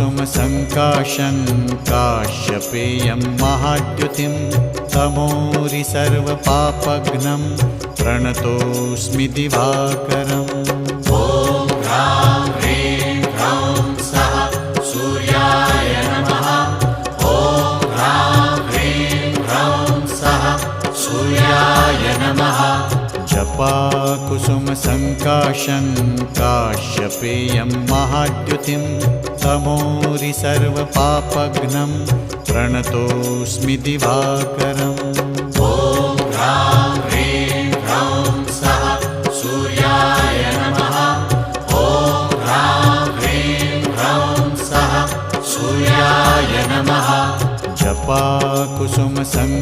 जपाकुसुमसङ्काशं काश्यपेयं महाद्युतिं तमोरि सर्वपापघ्नं प्रणतोऽस्मि दिवाकरम्। ॐ ह्रां ह्रीं ह्रौं सः सूर्याय नमः। ॐ ह्रां ह्रीं ह्रौं सः सूर्याय नमः। जपाकुसुमसङ्काशं काश्यपेयं महाद्युतिं तमोरि सर्वपापघ्नं प्रणतोऽस्मि दिवाकरम्। ॐ ह्रां ह्रीं ह्रौं सः सूर्याय नमः। ॐ ह्रां ह्रीं ह्रौं सः सूर्याय नमः। जपाकुसुमसङ्काशं